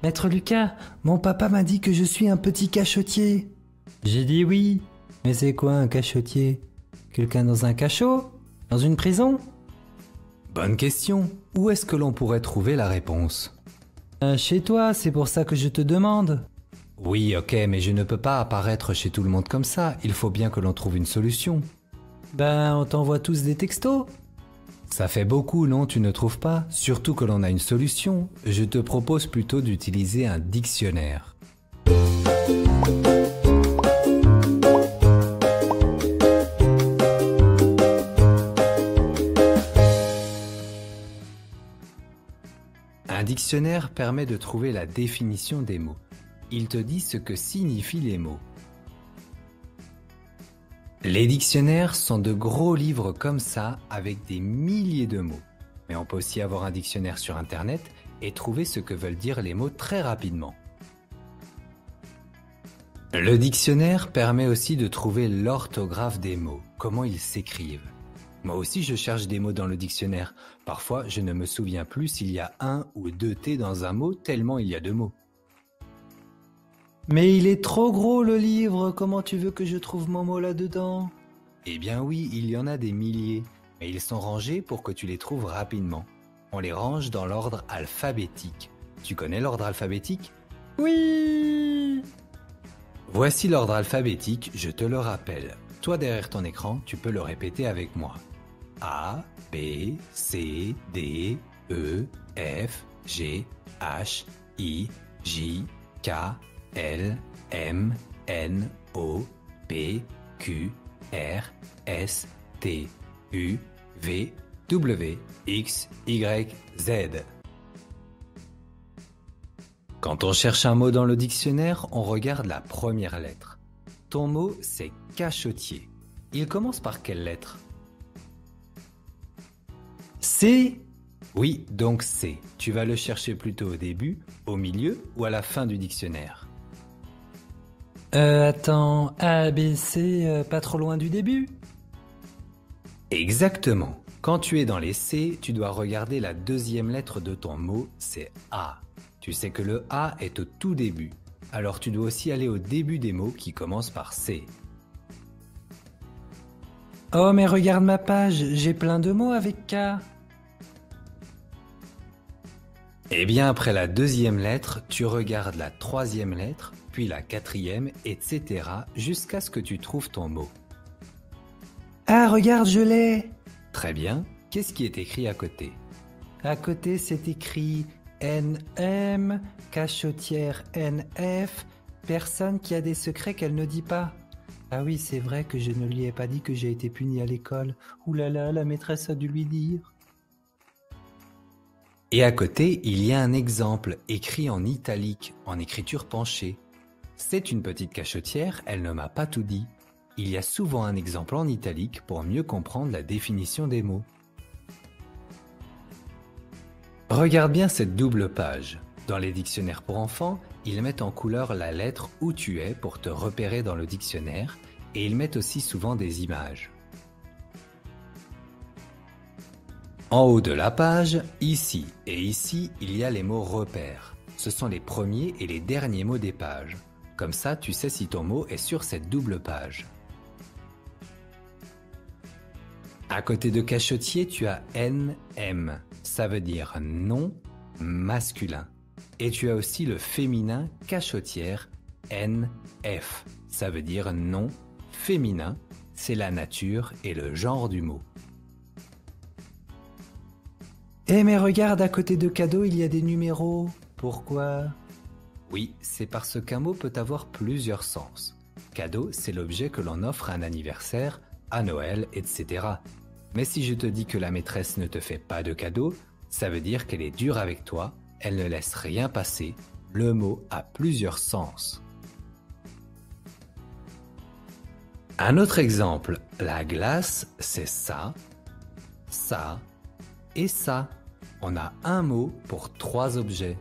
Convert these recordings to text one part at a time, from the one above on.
Maître Lucas, mon papa m'a dit que je suis un petit cachotier. J'ai dit oui. Mais c'est quoi un cachotier? Quelqu'un dans un cachot? Dans une prison? Bonne question. Où est-ce que l'on pourrait trouver la réponse? Chez toi, c'est pour ça que je te demande. Oui, ok, mais je ne peux pas apparaître chez tout le monde comme ça. Il faut bien que l'on trouve une solution. Ben, on t'envoie tous des textos. Ça fait beaucoup, non, tu ne trouves pas? Surtout que l'on a une solution. Je te propose plutôt d'utiliser un dictionnaire. Un dictionnaire permet de trouver la définition des mots. Il te dit ce que signifient les mots. Les dictionnaires sont de gros livres comme ça avec des milliers de mots. Mais on peut aussi avoir un dictionnaire sur Internet et trouver ce que veulent dire les mots très rapidement. Le dictionnaire permet aussi de trouver l'orthographe des mots, comment ils s'écrivent. Moi aussi je cherche des mots dans le dictionnaire. Parfois je ne me souviens plus s'il y a un ou deux T dans un mot tellement il y a de mots. Mais il est trop gros le livre, comment tu veux que je trouve mon mot là-dedans? Eh bien oui, il y en a des milliers, mais ils sont rangés pour que tu les trouves rapidement. On les range dans l'ordre alphabétique. Tu connais l'ordre alphabétique? Oui! Voici l'ordre alphabétique, je te le rappelle. Toi derrière ton écran, tu peux le répéter avec moi. A, B, C, D, E, F, G, H, I, J, K, L, M, N, O, P, Q, R, S, T, U, V, W, X, Y, Z. Quand on cherche un mot dans le dictionnaire, on regarde la première lettre. Ton mot, c'est cachotier. Il commence par quelle lettre? C? Oui, donc C. Tu vas le chercher plutôt au début, au milieu ou à la fin du dictionnaire? Attends, A, B, C, pas trop loin du début? Exactement. Quand tu es dans les C, tu dois regarder la deuxième lettre de ton mot, c'est A. Tu sais que le A est au tout début. Alors tu dois aussi aller au début des mots qui commencent par C. Oh mais regarde ma page, j'ai plein de mots avec K. Eh bien après la deuxième lettre, tu regardes la troisième lettre, puis la quatrième, etc. jusqu'à ce que tu trouves ton mot. Ah regarde, je l'ai! Très bien. Qu'est-ce qui est écrit à côté? À côté c'est écrit NM, cachotière NF, personne qui a des secrets qu'elle ne dit pas. Ah oui, c'est vrai que je ne lui ai pas dit que j'ai été puni à l'école. Ouh là là, la maîtresse a dû lui dire. Et à côté, il y a un exemple écrit en italique, en écriture penchée. C'est une petite cachotière, elle ne m'a pas tout dit. Il y a souvent un exemple en italique pour mieux comprendre la définition des mots. Regarde bien cette double page. Dans les dictionnaires pour enfants, ils mettent en couleur la lettre où tu es pour te repérer dans le dictionnaire et ils mettent aussi souvent des images. En haut de la page, ici et ici, il y a les mots repères. Ce sont les premiers et les derniers mots des pages. Comme ça, tu sais si ton mot est sur cette double page. À côté de cachotier, tu as NM. Ça veut dire nom masculin. Et tu as aussi le féminin cachotière NF. Ça veut dire nom féminin. C'est la nature et le genre du mot. Eh mais regarde, à côté de cadeau, il y a des numéros. Pourquoi? Oui, c'est parce qu'un mot peut avoir plusieurs sens. Cadeau, c'est l'objet que l'on offre à un anniversaire, à Noël, etc. Mais si je te dis que la maîtresse ne te fait pas de cadeau, ça veut dire qu'elle est dure avec toi, elle ne laisse rien passer. Le mot a plusieurs sens. Un autre exemple, la glace, c'est ça et ça. On a un mot pour 3 objets.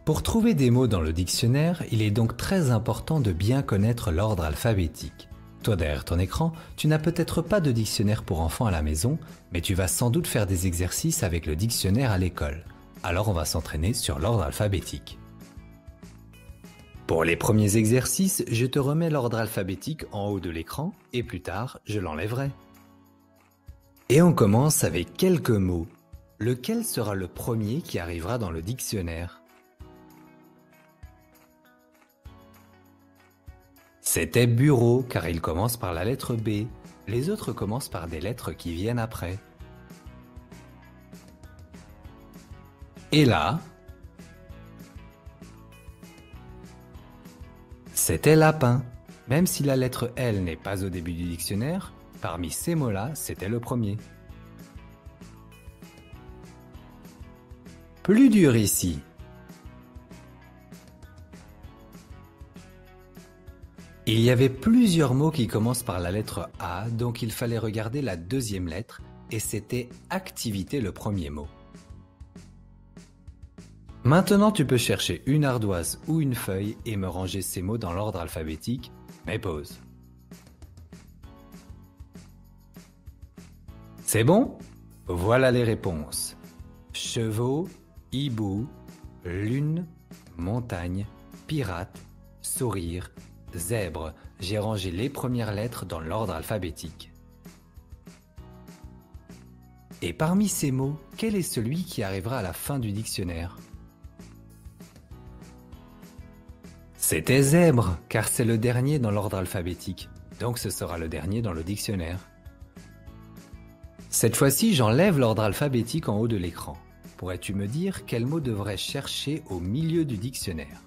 Pour trouver des mots dans le dictionnaire, il est donc très important de bien connaître l'ordre alphabétique. Toi derrière ton écran, tu n'as peut-être pas de dictionnaire pour enfants à la maison, mais tu vas sans doute faire des exercices avec le dictionnaire à l'école. Alors on va s'entraîner sur l'ordre alphabétique. Pour les premiers exercices, je te remets l'ordre alphabétique en haut de l'écran et plus tard, je l'enlèverai. Et on commence avec quelques mots. Lequel sera le premier qui arrivera dans le dictionnaire? C'était bureau car il commence par la lettre B. Les autres commencent par des lettres qui viennent après. Et là, c'était lapin. Même si la lettre L n'est pas au début du dictionnaire, parmi ces mots-là, c'était le premier. Plus dur ici. Il y avait plusieurs mots qui commencent par la lettre A, donc il fallait regarder la deuxième lettre, et c'était activité le premier mot. Maintenant, tu peux chercher une ardoise ou une feuille et me ranger ces mots dans l'ordre alphabétique, mais pause. C'est bon? Voilà les réponses. Chevaux, hibou, lune, montagne, pirate, sourire, zèbre. J'ai rangé les premières lettres dans l'ordre alphabétique. Et parmi ces mots, quel est celui qui arrivera à la fin du dictionnaire? C'était zèbre, car c'est le dernier dans l'ordre alphabétique, donc ce sera le dernier dans le dictionnaire. Cette fois-ci, j'enlève l'ordre alphabétique en haut de l'écran. Pourrais-tu me dire quel mot devrais-je chercher au milieu du dictionnaire?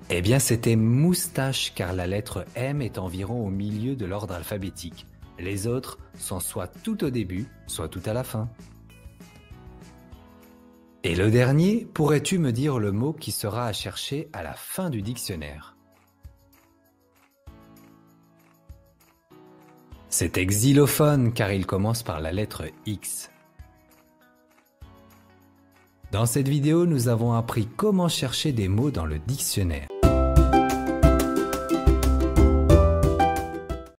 Eh bien, c'était moustache, car la lettre M est environ au milieu de l'ordre alphabétique. Les autres sont soit tout au début, soit tout à la fin. Et le dernier, pourrais-tu me dire le mot qui sera à chercher à la fin du dictionnaire? C'était xylophone car il commence par la lettre X. Dans cette vidéo, nous avons appris comment chercher des mots dans le dictionnaire.